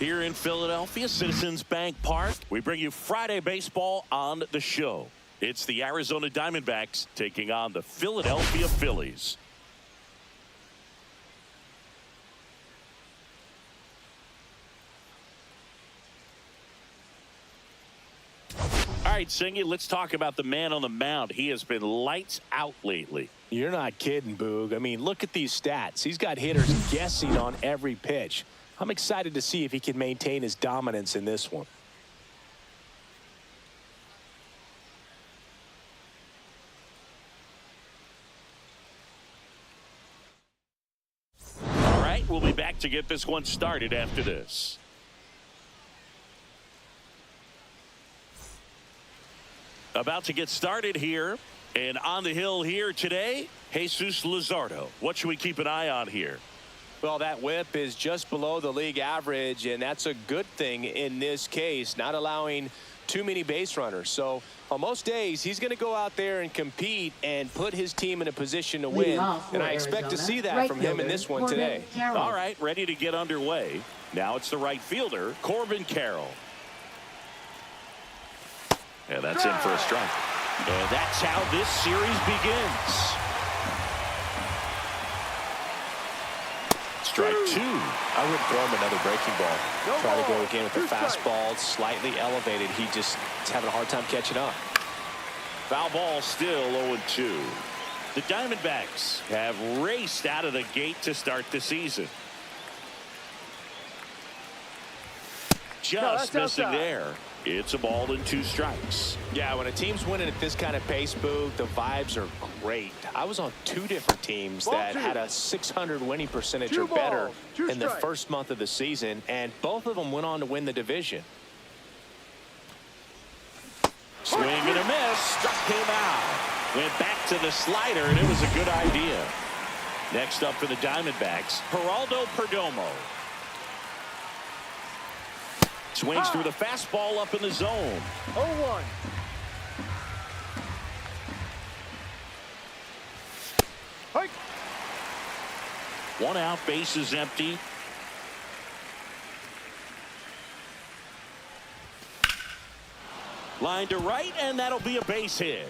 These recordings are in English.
Here in Philadelphia, Citizens Bank Park, we bring you Friday baseball on the show. It's the Arizona Diamondbacks taking on the Philadelphia Phillies. All right, Singy, let's talk about the man on the mound. He has been lights out lately. You're not kidding, Boog. I mean, look at these stats. He's got hitters guessing on every pitch. I'm excited to see if he can maintain his dominance in this one. All right, we'll be back to get this one started after this. About to get started here, and on the hill here today, Jesus Luzardo. What should we keep an eye on here? Well, that whip is just below the league average, and that's a good thing in this case, not allowing too many base runners. So on most days, he's going to go out there and compete and put his team in a position to win. And I expect to see that from him in this one today. All right, ready to get underway. Now it's the right fielder, Corbin Carroll. And that's in for a strike. And that's how this series begins. Strike two. I wouldn't throw him another breaking ball. Try to go again with the fastball, slightly elevated. He's having a hard time catching up. Foul ball, still 0-2. The Diamondbacks have raced out of the gate to start the season. Just missing there. It's a ball and 2 strikes. Yeah, when a team's winning at this kind of pace, Boog, the vibes are great. I was on 2 different teams that had a 600 winning percentage or better in the first month of the season, and both of them went on to win the division. Swing and a miss. Struck him out. Went back to the slider, and it was a good idea. Next up for the Diamondbacks, Geraldo Perdomo. Swings through the fastball up in the zone. 0-1. Hike. 1 out, base is empty. Line to right, and that'll be a base hit.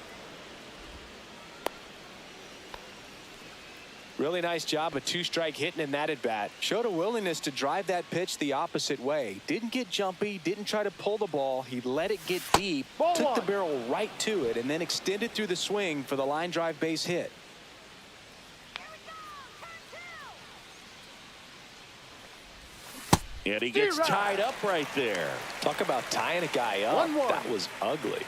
Really nice job, a 2-strike hitting in that at bat. Showed a willingness to drive that pitch the opposite way. Didn't get jumpy, didn't try to pull the ball. He let it get deep, took the barrel right to it, and then extended through the swing for the line drive base hit. And he gets tied up right there. Talk about tying a guy up. 1-1. That was ugly.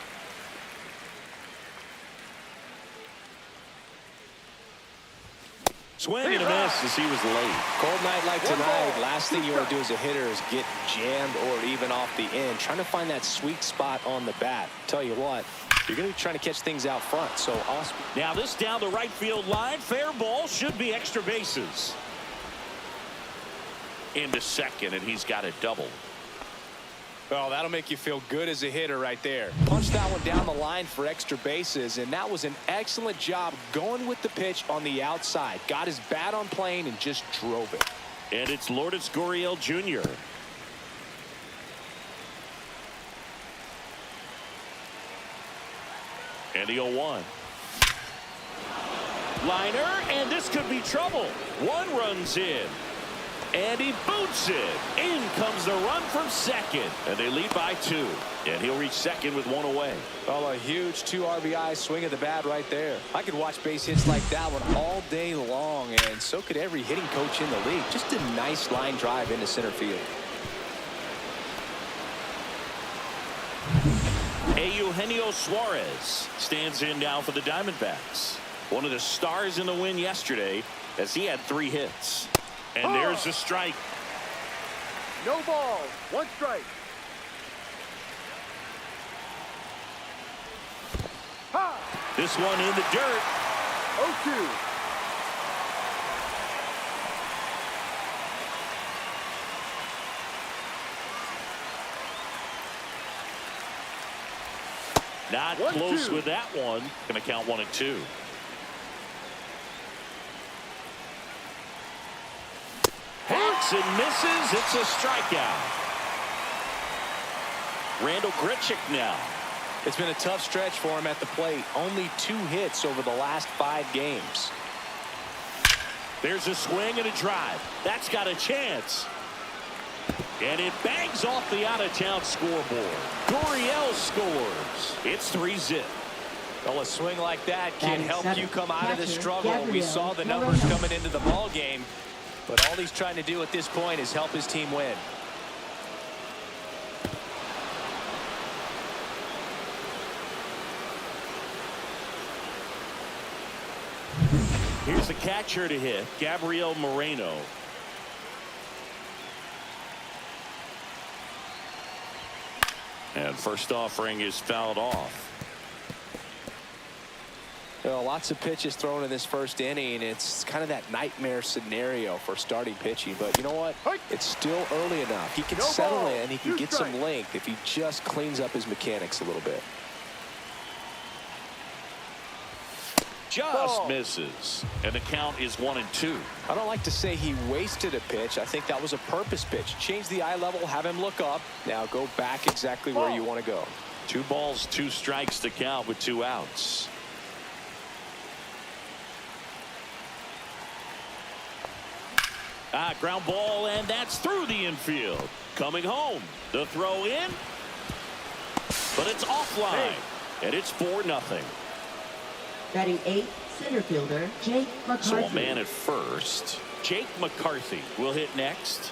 Swing and a miss as he was late. Cold night like tonight, last thing you want to do as a hitter is get jammed or even off the end. Trying to find that sweet spot on the bat. Tell you what, you're going to be trying to catch things out front. So awesome. Now this down the right field line. Fair ball, should be extra bases. Into second, and he's got a double. Well, that'll make you feel good as a hitter right there. Punched that one down the line for extra bases, and that was an excellent job going with the pitch on the outside. Got his bat on plane and just drove it. And it's Lourdes Gurriel Jr. And the 0-1. Liner, and this could be trouble. 1 runs in. And he boots it. In comes the run from second. And they lead by 2. And he'll reach second with 1 away. Well, a huge 2 RBI swing of the bat right there. I could watch base hits like that one all day long, and so could every hitting coach in the league. Just a nice line drive into center field. Eugenio Suarez stands in now for the Diamondbacks. One of the stars in the win yesterday as he had 3 hits. And there's the strike. No ball. 1 strike. This one in the dirt. 0-2. Not close with that one. Going to count 1 and 2. Hits and misses. It's a strikeout. Randal Grichuk now. It's been a tough stretch for him at the plate. Only 2 hits over the last 5 games. There's a swing and a drive. That's got a chance. And it bangs off the out-of-town scoreboard. Gurriel scores. It's 3-zip. Well, a swing like that can help you come out of the struggle. Gabriel We saw the numbers coming into the ball game, but all he's trying to do at this point is help his team win. Here's the catcher to hit, Gabriel Moreno. And first offering is fouled off. You know, lots of pitches thrown in this first inning. It's kind of that nightmare scenario for starting pitching. But you know what? It's still early enough. He can settle in. He can get some length if he just cleans up his mechanics a little bit. Just misses. And the count is 1-2. I don't like to say he wasted a pitch. I think that was a purpose pitch. Change the eye level, have him look up. Now go back exactly where you want to go. 2 balls, 2 strikes to count with 2 outs. Ground ball, and that's through the infield. Coming home. The throw in. But it's offline. And it's 4-0. Batting 8th, center fielder Jake McCarthy. So a man at first. Jake McCarthy will hit next.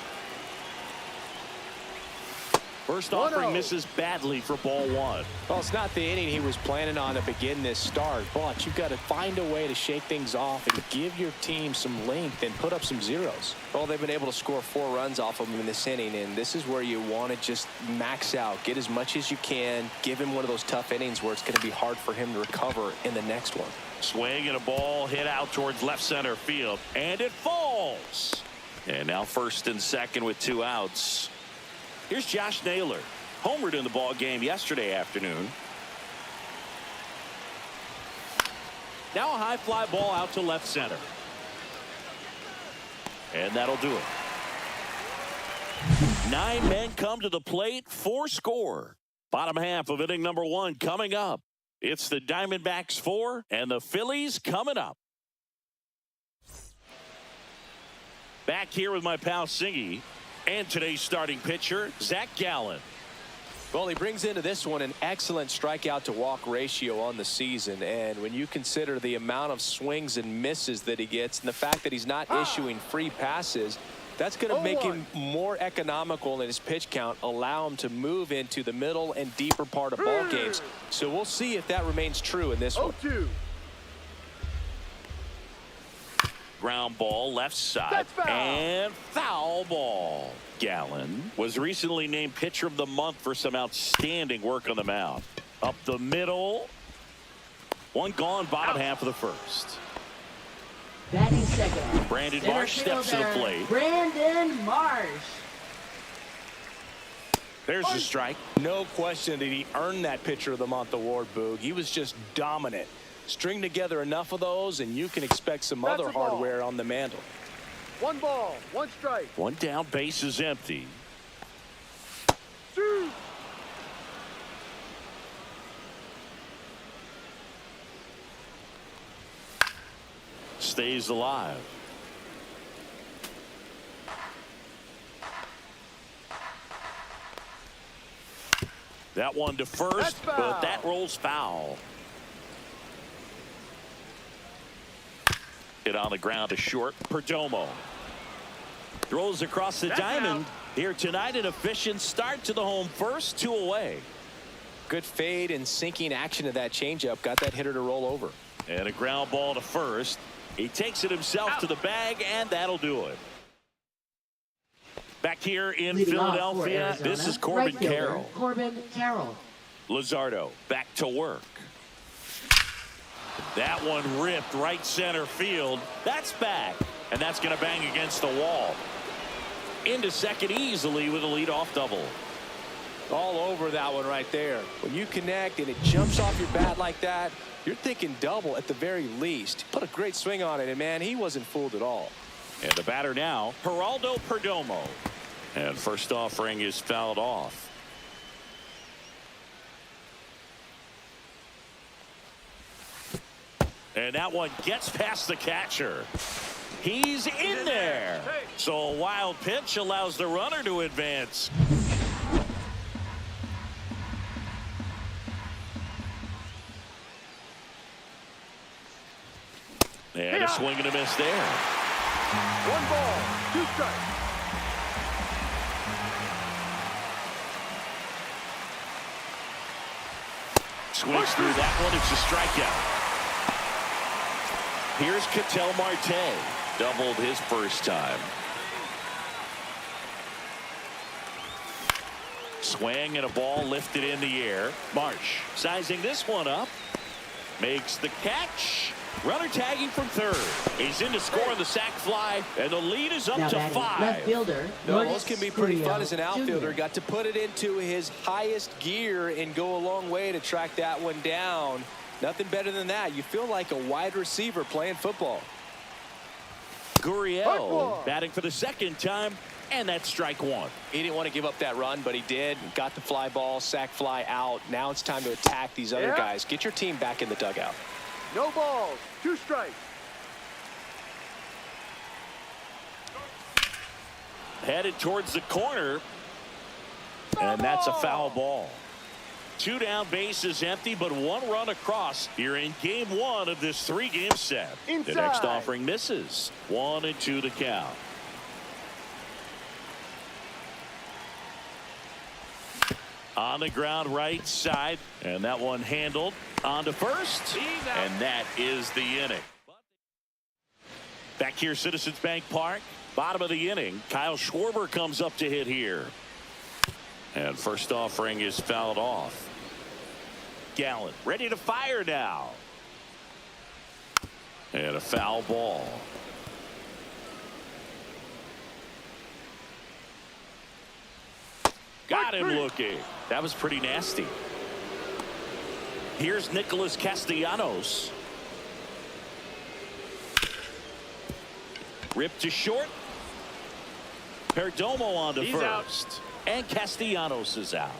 First offering misses badly for ball 1. Well, it's not the inning he was planning on to begin this start, but you've got to find a way to shake things off and give your team some length and put up some zeros. Well, they've been able to score 4 runs off of him in this inning, and this is where you want to just max out, get as much as you can, give him one of those tough innings where it's going to be hard for him to recover in the next one. Swing and a ball hit out towards left center field, and it falls. And now first and second with 2 outs. Here's Josh Naylor, homered in the ball game yesterday afternoon. Now a high fly ball out to left center. And that'll do it. 9 men come to the plate, 4 score. Bottom half of inning number 1 coming up. It's the Diamondbacks 4 and the Phillies coming up. Back here with my pal Singy. And today's starting pitcher, Zach Gallen. Well, he brings into this one an excellent strikeout to walk ratio on the season. And when you consider the amount of swings and misses that he gets and the fact that he's not issuing free passes, that's going to make him more economical in his pitch count, allow him to move into the middle and deeper part of ball games. So we'll see if that remains true in this one. 0-2. Ground ball left side and foul ball. Gallen was recently named pitcher of the month for some outstanding work on the mound. Up the middle. 1 gone, bottom half of the first. Batting second, Brandon center Marsh steps to the fielder, plate. Brandon Marsh. There's the strike. No question did he earn that pitcher of the month award, Boog. He was just dominant. String together enough of those and you can expect some other hardware on the mantle. 1 ball, 1 strike. 1 down, base is empty. 2. Stays alive. That one to first, but that rolls foul. Hit on the ground to short. Perdomo throws across the diamond here tonight. An efficient start to the home first, 2 away. Good fade and sinking action of that changeup got that hitter to roll over. And a ground ball to first. He takes it himself to the bag, and that'll do it. Back here in Leading off for Philadelphia, Arizona, this is Corbin right fielder, Carroll. Corbin Carroll. Luzardo back to work. That one ripped right center field. That's back, and that's going to bang against the wall. Into second easily with a leadoff double. All over that one right there. When you connect and it jumps off your bat like that, you're thinking double at the very least. Put a great swing on it, and man, he wasn't fooled at all. And the batter now, Geraldo Perdomo. And first offering is fouled off. And that one gets past the catcher. He's in there. So a wild pitch allows the runner to advance. And a swing and a miss there. 1 ball, 2 strikes. Swings through that one. It's a strikeout. Here's Ketel Marte. Doubled his first time. Swing and a ball lifted in the air. Marsh sizing this one up. Makes the catch. Runner tagging from third. He's in to score on the sac fly, and the lead is up to 5. Left fielder, No, those can be pretty Gurriel fun as an outfielder. Jr. Got to put it into his highest gear and go a long way to track that one down. Nothing better than that. You feel like a wide receiver playing football. Gurriel batting for the second time, and that's strike 1. He didn't want to give up that run, but he did. Got the fly ball, sac fly out. Now it's time to attack these other guys. Get your team back in the dugout. No balls, 2 strikes. Headed towards the corner, and that's a foul ball. 2 down, bases empty, but 1 run across here in game 1 of this 3-game set. Inside. The next offering misses. 1-2 to count. On the ground right side, and that one handled on to first, and that is the inning. Back here, Citizens Bank Park, bottom of the inning. Kyle Schwarber comes up to hit here, and first offering is fouled off. Gallen ready to fire now, and a foul ball. Got him looking. That was pretty nasty. Here's Nicholas Castellanos. Ripped to short. Perdomo on to first. And Castellanos is out.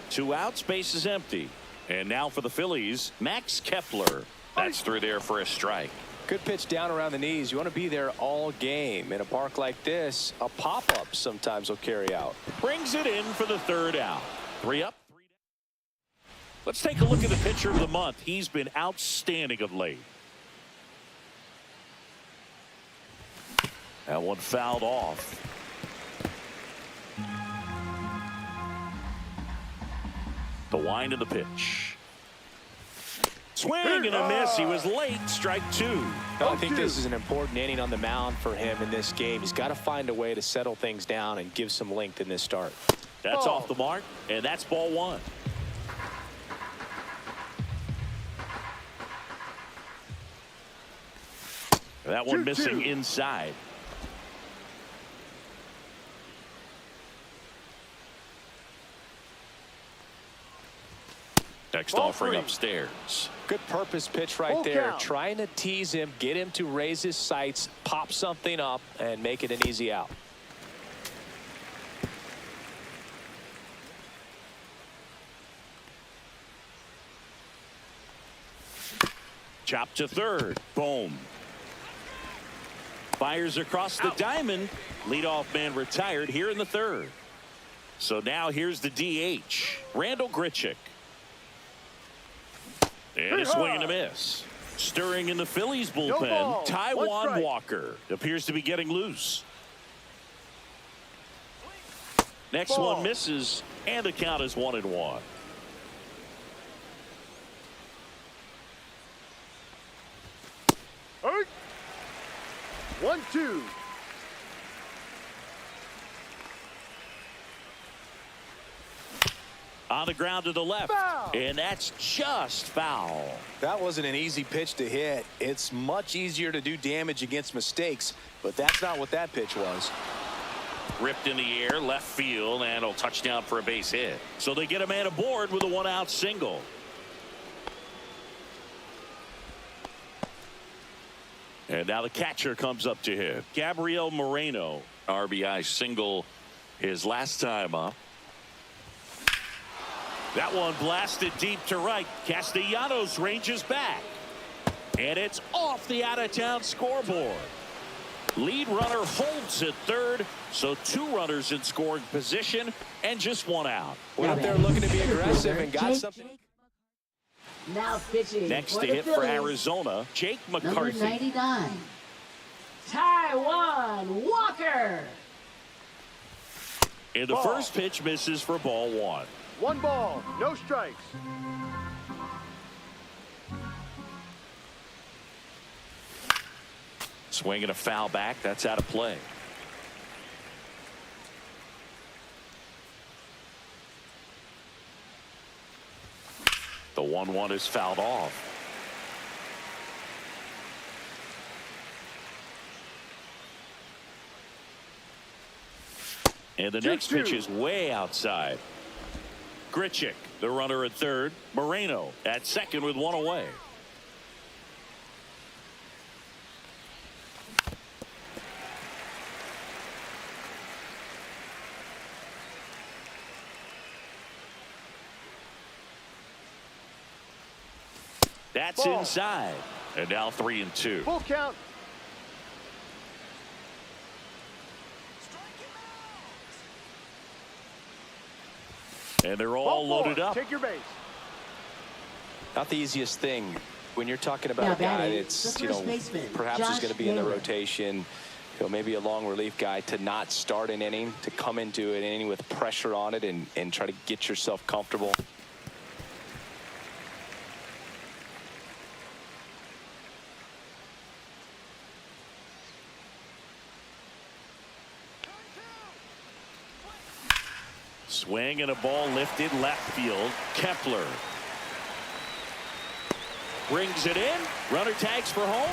2 outs, base is empty. And now for the Phillies, Max Kepler. That's through there for a strike. Good pitch down around the knees. You want to be there all game. In a park like this, a pop-up sometimes will carry out. Brings it in for the 3rd out. 3 up, 3 down. Let's take a look at the pitcher of the month. He's been outstanding of late. That one fouled off. The wind of the pitch. Swing and a miss. He was late. Strike 2. I think this is an important inning on the mound for him in this game. He's got to find a way to settle things down and give some length in this start. That's off the mark, and that's ball 1. That one missing inside. Next offering upstairs. Good purpose pitch right there. Trying to tease him, get him to raise his sights, pop something up, and make it an easy out. Chop to third. Boom. Fires across the diamond. Leadoff man retired here in the 3rd. So now here's the DH, Randal Grichuk. And a swing and a miss. Stirring in the Phillies bullpen, Taijuan Walker appears to be getting loose. Next one misses, and the count is 1-1. Hey. 1-2. On the ground to the left, and that's just foul. That wasn't an easy pitch to hit. It's much easier to do damage against mistakes, but that's not what that pitch was. Ripped in the air, left field, and a touchdown for a base hit. So they get a man aboard with a 1-out single. And now the catcher comes up to hit. Gabriel Moreno RBI single his last time up. That one blasted deep to right. Castellanos ranges back. And it's off the out-of-town scoreboard. Lead runner holds at third, so 2 runners in scoring position and just 1 out. Went up there looking to be aggressive and got something. Now pitching. Next for to the hit for Phillies, Arizona, Jake number McCarthy. 99, Taiwan Walker. And the Ball. first pitch misses for ball 1. 1 ball, no strikes. Swing and a foul back. That's out of play. The 1-1 is fouled off. And the next pitch is way outside. Grichuk, the runner at third. Moreno at second with 1 away. That's Ball. inside. And now 3-2. Full count. And they're all Ball 4. loaded up. Take your base. Not the easiest thing when you're talking about Now a guy batting, that's, the you know, first baseman, perhaps is Josh going to be in the Naylor. rotation, you know, maybe a long relief guy, to not start an inning, to come into an inning with pressure on it and try to get yourself comfortable. Swing and a ball lifted left field. Kepler brings it in. Runner tags for home.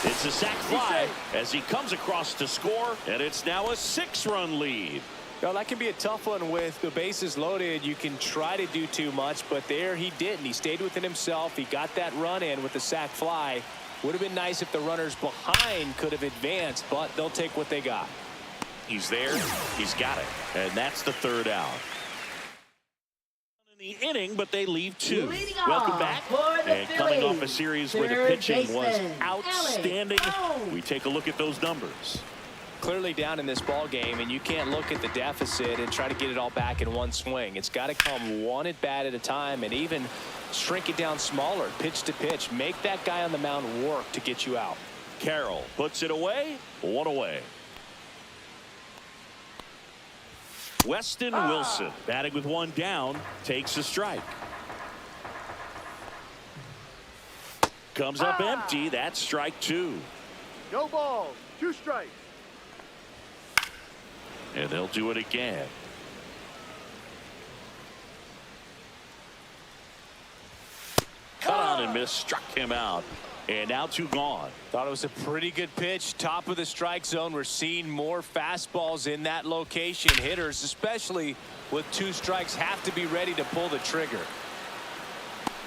It's a sac fly as he comes across to score, and it's now a 6-run lead. Now, that can be a tough one with the bases loaded. You can try to do too much, but there he didn't. He stayed within himself. He got that run in with the sac fly. Would have been nice if the runners behind could have advanced, but they'll take what they got. He's there. He's got it. And that's the 3rd out. In the inning, but they leave 2. Leading Welcome off back. for the And coming off a Phillies, series where the third pitching was baseman, outstanding. Alex. We take a look at those numbers. Clearly down in this ball game, and you can't look at the deficit and try to get it all back in one swing. It's got to come one at bat at a time, and even shrink it down smaller, pitch to pitch. Make that guy on the mound work to get you out. Carroll puts it away. 1 away. Weston Wilson, batting with 1 down, takes a strike. Comes up empty. That's strike 2. No balls, 2 strikes. And they'll do it again. Cut on and miss, struck him out. And now 2 gone. Thought it was a pretty good pitch. Top of the strike zone. We're seeing more fastballs in that location. Hitters, especially with 2 strikes, have to be ready to pull the trigger.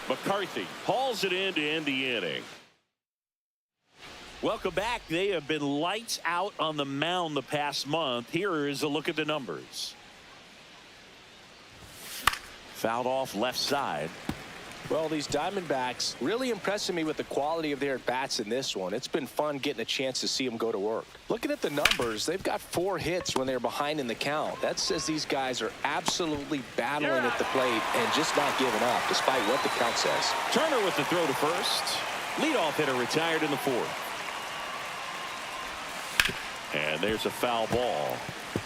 McCarthy hauls it in to end the inning. Welcome back. They have been lights out on the mound the past month. Here is a look at the numbers. Fouled off left side. Well, these Diamondbacks really impressing me with the quality of their at-bats in this one. It's been fun getting a chance to see them go to work. Looking at the numbers, they've got 4 hits when they're behind in the count. That says these guys are absolutely battling at the plate and just not giving up, despite what the count says. Turner with the throw to first. Leadoff hitter retired in the 4th. And there's a foul ball.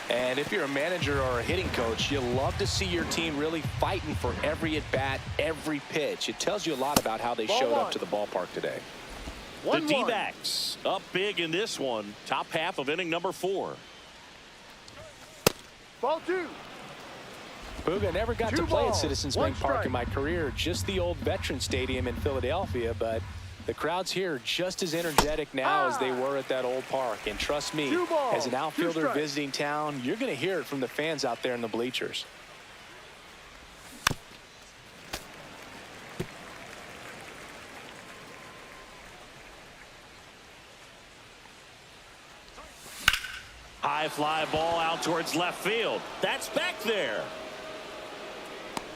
And if you're a manager or a hitting coach, you love to see your team really fighting for every at-bat, every pitch. It tells you a lot about how they showed up to the ballpark today. The D-backs up big in this one. Top half of inning number 4. Ball 2. Booga never got to play at Citizens Bank Park strike. in my career, just the old Veteran Stadium in Philadelphia, but the crowds here just as energetic now as they were at that old park. And trust me, 2 balls, as an 2 outfielder strikes. visiting town, you're going to hear it from the fans out there in the bleachers. High fly ball out towards left field. That's back there.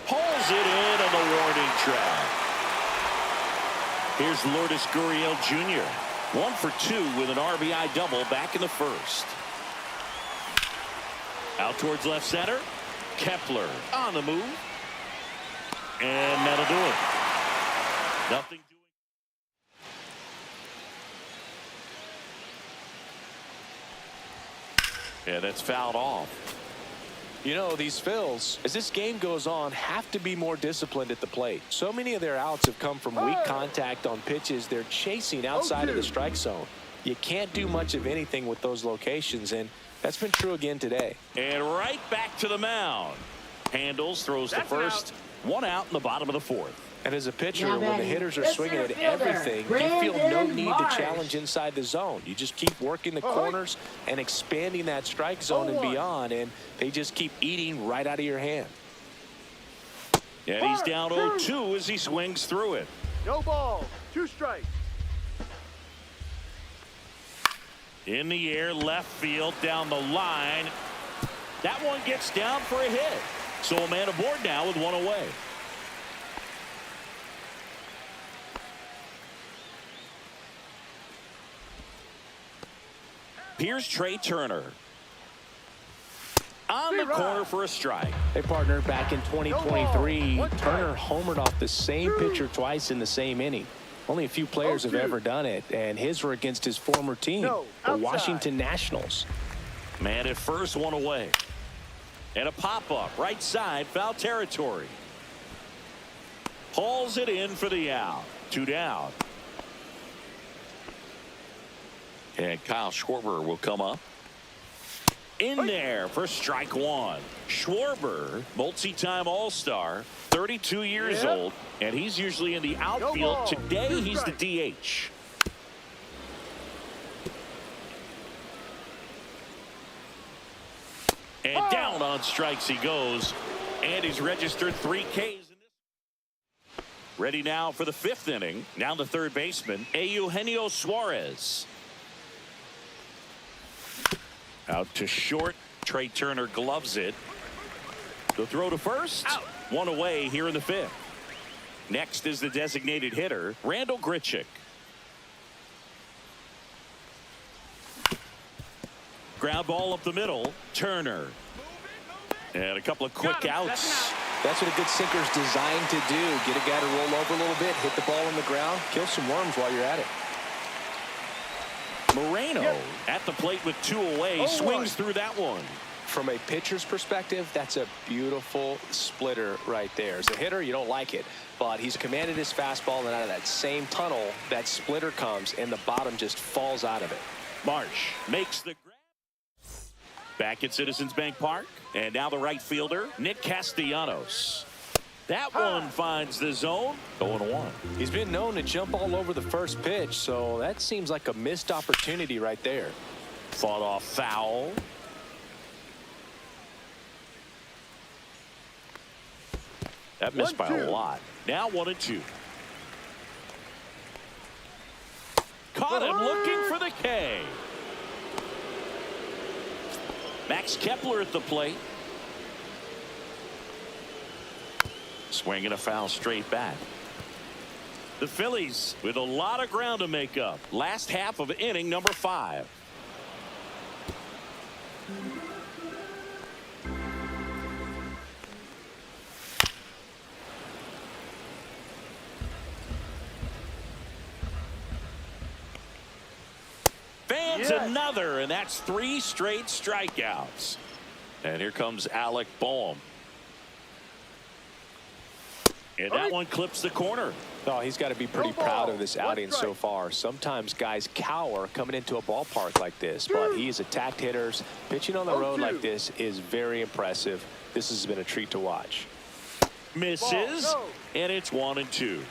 Pulls it in on the warning track. Here's Lourdes Gurriel Jr. 1 for 2 with an RBI double back in the first. Out towards left center. Kepler on the move. And that'll do it. Nothing doing. Yeah, that's fouled off. You know, these Phils, as this game goes on, have to be more disciplined at the plate. So many of their outs have come from weak contact on pitches they're chasing outside of the strike zone. You can't do much of anything with those locations, and that's been true again today. And right back to the mound. Handles, throws to first. 1 out in the bottom of the fourth. And as a pitcher, when the hitters are swinging at everything, you feel no need to challenge inside the zone. You just keep working the corners and expanding that strike zone and beyond, and they just keep eating right out of your hand. And he's down 0-2 as he swings through it. No ball. 2 strikes. In the air, left field, down the line. That one gets down for a hit. So a man aboard now with 1 away. Here's Trey Turner. On the corner for a strike. Hey, partner, back in 2023, Turner homered off the same pitcher twice in the same inning. Only a few players have ever done it, and his were against his former team, the Washington Nationals. Man at first, 1 away. And a pop-up, right side, foul territory. Hauls it in for the out. 2 down. And Kyle Schwarber will come up. In there for strike 1. Schwarber, multi-time All-Star, 32 years old, and he's usually in the outfield. Today, he's the DH. And down on strikes he goes, and he's registered 3 Ks in this. Ready now for the 5th inning. Now the third baseman, Eugenio Suarez. Out to short. Trey Turner gloves it. The throw to first. Out. 1 away here in the 5th. Next is the designated hitter, Randal Grichuk. Ground ball up the middle. Turner. And a couple of quick outs. That's what a good sinker's designed to do. Get a guy to roll over a little bit, hit the ball on the ground, kill some worms while you're at it. Moreno at the plate with 2 away. Swings through that one. From a pitcher's perspective, that's a beautiful splitter right there. As a hitter, you don't like it, but he's commanded his fastball, and out of that same tunnel, that splitter comes, and the bottom just falls out of it. Marsh makes the grab. Back at Citizens Bank Park, and now the right fielder, Nick Castellanos. That one finds the zone. 0-1. He's been known to jump all over the first pitch, so that seems like a missed opportunity right there. Fought off foul. That missed by a lot. Now 1-2. Caught him looking for the K. Max Kepler at the plate. Swinging a foul straight back. The Phillies with a lot of ground to make up. Last half of inning number 5. Fans another, and that's 3 straight strikeouts. And here comes Alec Boehm. And that one clips the corner. Oh, he's got to be pretty proud of this outing so far. Sometimes guys cower coming into a ballpark like this, but he's attacked hitters. Pitching on the road like this is very impressive. This has been a treat to watch. Misses, and it's 1-2.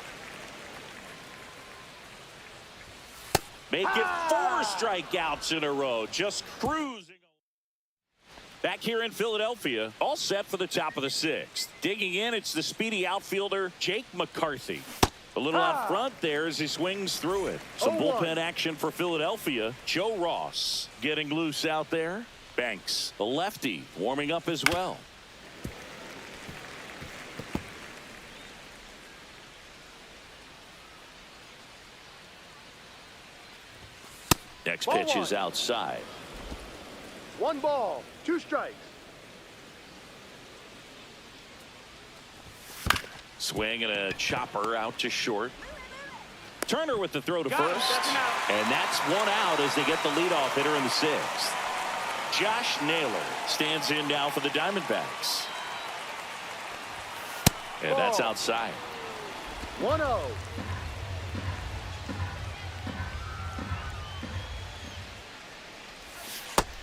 Make it 4 strikeouts in a row, just cruising. Back here in Philadelphia, all set for the top of the 6th. Digging in, it's the speedy outfielder, Jake McCarthy. A little out front there as he swings through it. Some bullpen action for Philadelphia. Joe Ross getting loose out there. Banks, the lefty, warming up as well. Next Ball pitch one. is outside. 1 ball, 2 strikes. Swing and a chopper out to short. Turner with the throw to Got it, first. that's an out. And that's 1 out as they get the leadoff hitter in the 6th. Josh Naylor stands in now for the Diamondbacks. And that's Ball. outside. 1-0.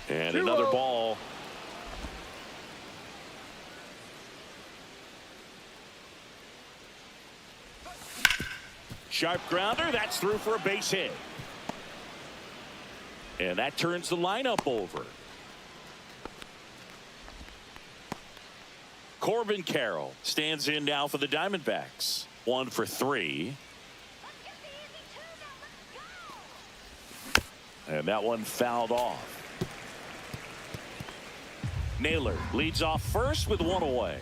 And 2-0. another ball. Sharp grounder. That's through for a base hit. And that turns the lineup over. Corbin Carroll stands in now for the Diamondbacks. 1 for 3. And that one fouled off. Naylor leads off first with 1 away.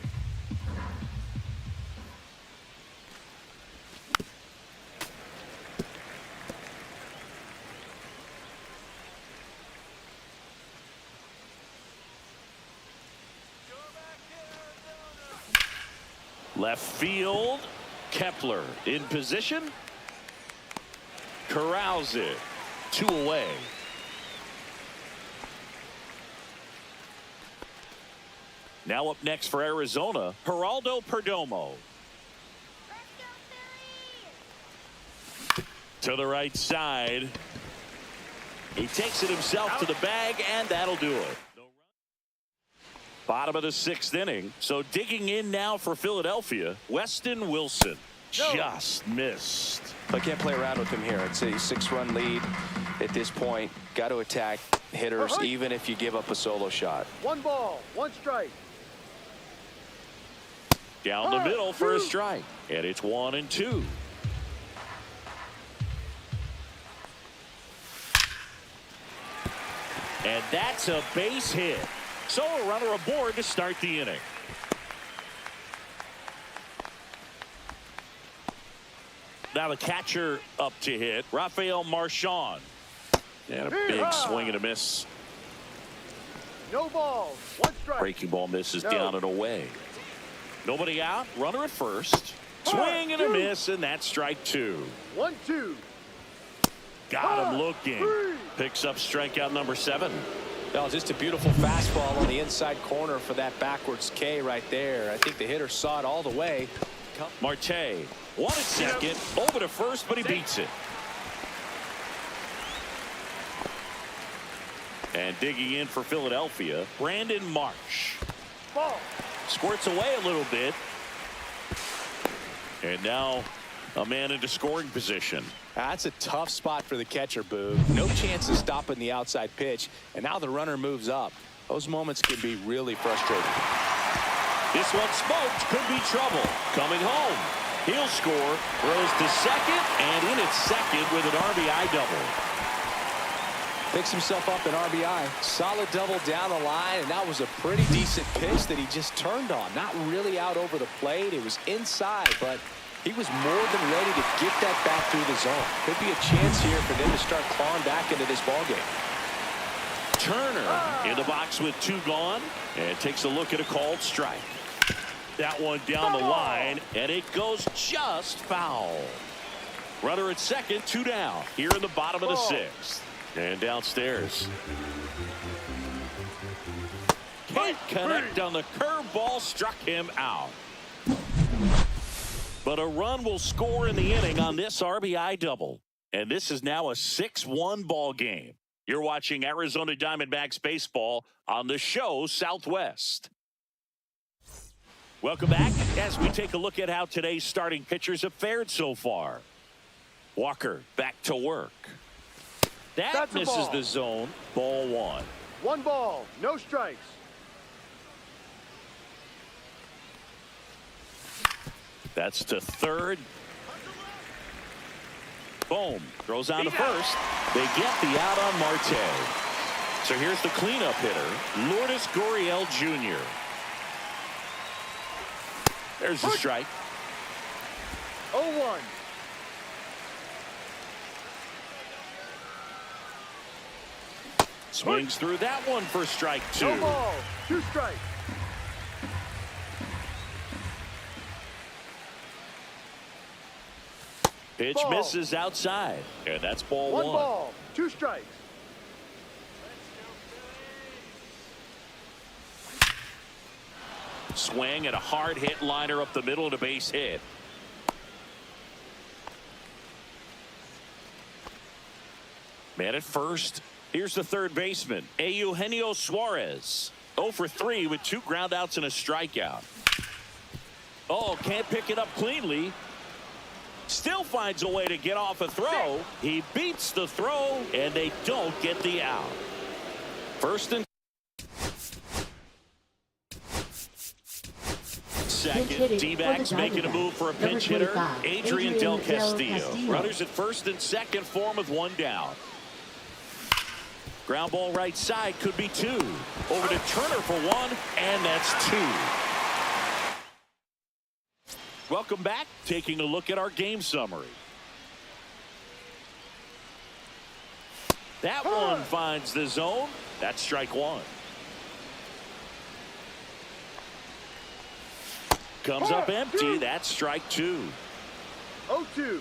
Left field. Kepler in position. Corrals it. 2 away. Now up next for Arizona, Geraldo Perdomo. To the right side. He takes it himself to the bag, and that'll do it. Bottom of the 6th inning. So digging in now for Philadelphia, Weston Wilson. Just missed. I can't play around with him here. It's a 6-run lead at this point. Got to attack hitters even if you give up a solo shot. 1 ball, 1 strike. Down the middle for a strike. And it's 1-2. And that's a base hit. So a runner aboard to start the inning. Now the catcher up to hit, Rafael Marchand. And a big swing and a miss. No balls, 1 strike. Breaking ball misses down and away. Nobody out, runner at first. Swing and a miss, and that's strike 2. 1-2. Got him looking. Picks up strikeout number 7. Oh, just a beautiful fastball on the inside corner for that backwards K right there. I think the hitter saw it all the way. Marte wanted second, over to first, but he beats it. And digging in for Philadelphia, Brandon Marsh. Ball. Squirts away a little bit. And now a man into scoring position. That's a tough spot for the catcher, Boog. No chance of stopping the outside pitch, and now the runner moves up. Those moments can be really frustrating. This one smoked, could be trouble. Coming home, he'll score, throws to second, and in at second with an RBI double. Picks himself up an RBI. Solid double down the line, and that was a pretty decent pitch that he just turned on. Not really out over the plate. It was inside, but he was more than ready to get that back through the zone. Could be a chance here for them to start clawing back into this ballgame. Turner in the box with 2 gone and takes a look at a called strike. That one down the line, and it goes just foul. Runner at second, 2 down here in the bottom of the 6th. And downstairs. Can't connect on the curveball, struck him out. But a run will score in the inning on this RBI double. And this is now a 6-1 ball game. You're watching Arizona Diamondbacks baseball on the show Southwest. Welcome back as we take a look at how today's starting pitchers have fared so far. Walker back to work. That misses the zone. Ball 1. 1 ball, no strikes. That's to third. Boom. Throws on to first. They get the out on Marte. So here's the cleanup hitter, Lourdes Gurriel Jr. There's the strike. 0-1. Swings through that one for strike 2. No ball. 2 strikes. Pitch Ball. misses outside. And that's ball 1 1. ball. 2 strikes. Swing and a hard hit liner up the middle and a base hit. Man at first. Here's the third baseman, Eugenio Suarez. 0 for 3 with 2 groundouts and a strikeout. Oh, can't pick it up cleanly. Still finds a way to get off a throw. He beats the throw, and they don't get the out. First and second. D-backs making a move for a pinch hitter, Adrian Del Castillo. Runners at first and second for him with 1 down. Ground ball right side, could be 2. Over to Turner for 1, and that's 2. Welcome back. Taking a look at our game summary. That one finds the zone. That's strike 1. Comes up empty. That's strike 2. 0-2.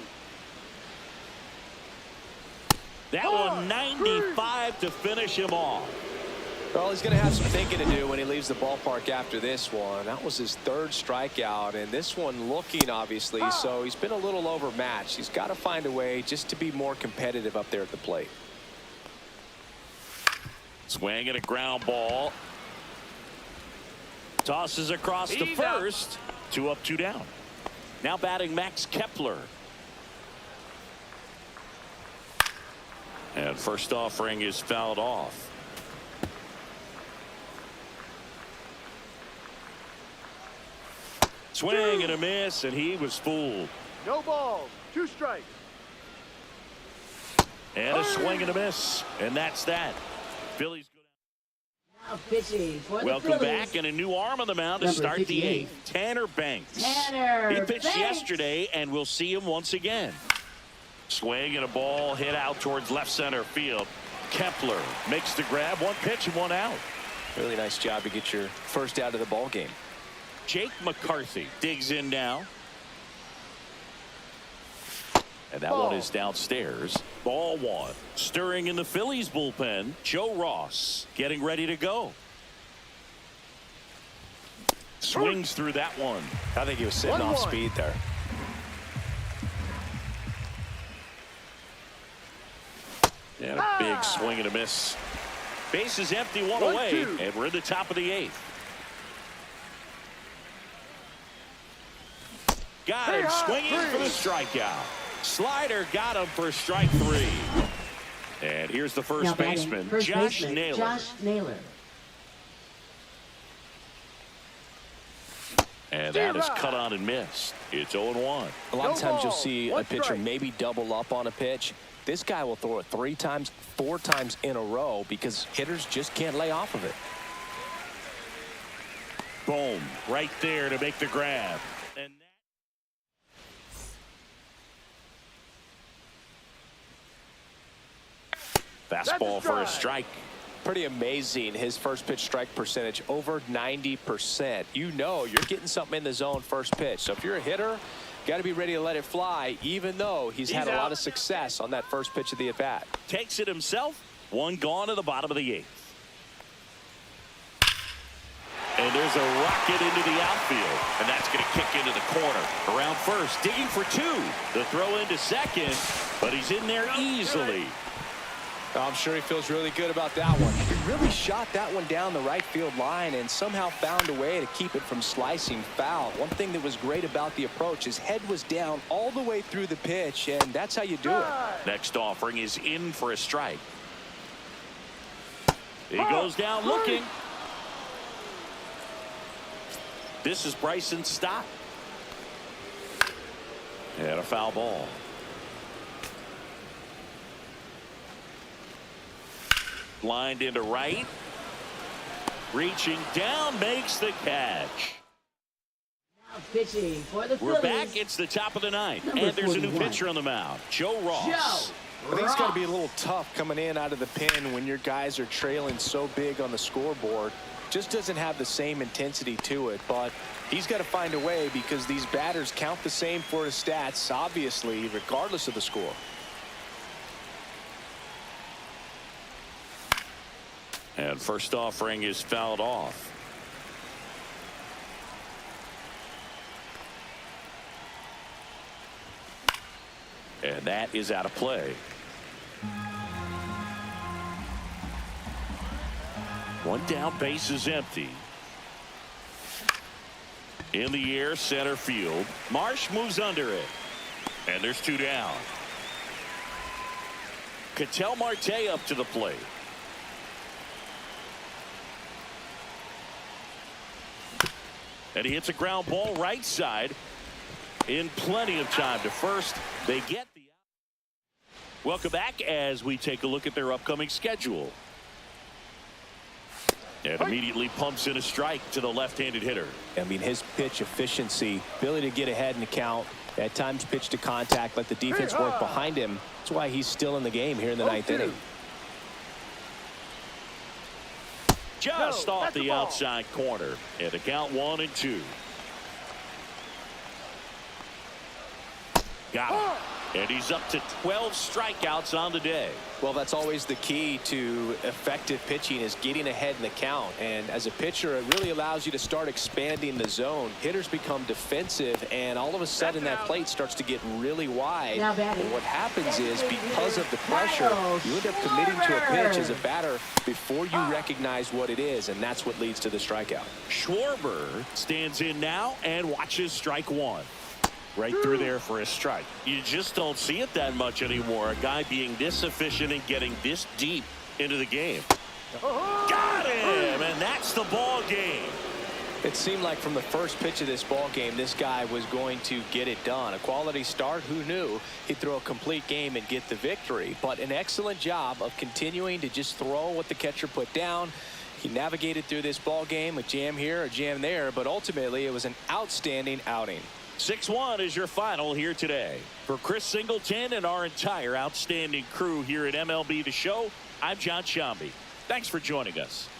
That one 95 to finish him off. Well, he's going to have some thinking to do when he leaves the ballpark after this one. That was his 3rd strikeout, and this one looking obviously, so he's been a little overmatched. He's got to find a way just to be more competitive up there at the plate. Swing and a ground ball. Tosses across to first. 2 up, 2 down. Now batting Max Kepler. And first offering is fouled off. Swing and a miss, and he was fooled. No balls. 2 strikes. And a swing and a miss, and that's that. Phillies go Now pitching for down. the Welcome Phillies. back, and a new arm on the mound to Number start the 58. 8th. Tanner Banks. Tanner He pitched Banks. yesterday, and we'll see him once again. Swing and a ball hit out towards left center field. Kepler makes the grab. 1 pitch and 1 out. Really nice job to get your first out of the ball game. Jake McCarthy digs in now. And that one is downstairs. Ball 1. Stirring in the Phillies bullpen, Joe Ross getting ready to go. Swings through that one. I think he was sitting off speed there. And a big swing and a miss. Base is empty, 1 away, and we're in the top of the 8th. Got him swinging for the strikeout. Slider got him for strike 3. And here's the first baseman, Josh Naylor. Josh Naylor. And that is cut on and missed. It's 0-1. A lot of times you'll see a pitcher maybe double up on a pitch. This guy will throw it 3 times, 4 times in a row because hitters just can't lay off of it. Boom, right there to make the grab. And fastball for a strike. Pretty amazing. His first pitch strike percentage over 90%. You know you're getting something in the zone first pitch. So if you're a hitter, got to be ready to let it fly, even though he's had a lot of success on that first pitch of the at-bat. Takes it himself. 1 gone to the bottom of the 8th. And there's a rocket into the outfield, and that's going to kick into the corner. Around first, digging for 2. The throw into second, but he's in there easily. I'm sure he feels really good about that one. He really shot that one down the right field line and somehow found a way to keep it from slicing foul. One thing that was great about the approach, his head was down all the way through the pitch, and that's how you do it. Next offering is in for a strike. He goes down looking. This is Bryson's stop. And a foul ball. Lined into right. Reaching down, makes the catch. Now pitching for the We're Phillies. back. It's the top of the 9th. Number And there's a new 41. pitcher on the mound, Joe Ross. I think it's got to be a little tough coming in out of the pen when your guys are trailing so big on the scoreboard. Just doesn't have the same intensity to it, but he's got to find a way because these batters count the same for his stats, obviously, regardless of the score. And first offering is fouled off. And that is out of play. One down, base is empty. In the air, center field. Marsh moves under it. And there's two down. Ketel Marte up to the plate. And he hits a ground ball right side. In plenty of time to first. They get the out. Welcome back as we take a look at their upcoming schedule. And immediately pumps in a strike to the left-handed hitter. I mean, his pitch efficiency, ability to get ahead in the count, at times pitch to contact, let the defense work behind him. That's why he's still in the game here in the ninth inning. Just off the outside corner. And the count 1-2. Got him. And he's up to 12 strikeouts on the day. Well, that's always the key to effective pitching, is getting ahead in the count. And as a pitcher, it really allows you to start expanding the zone. Hitters become defensive, and all of a sudden that plate starts to get really wide. And what happens is, because of the pressure, you end up committing to a pitch as a batter before you recognize what it is, and that's what leads to the strikeout. Schwarber stands in now and watches strike one. Right through there for a strike. You just don't see it that much anymore. A guy being this efficient and getting this deep into the game. Got him, and that's the ball game. It seemed like from the first pitch of this ball game, this guy was going to get it done. A quality start. Who knew he'd throw a complete game and get the victory? But an excellent job of continuing to just throw what the catcher put down. He navigated through this ball game, a jam here, a jam there, but ultimately it was an outstanding outing. 6-1 is your final here today. For Chris Singleton and our entire outstanding crew here at MLB The Show, I'm John Shambi. Thanks for joining us.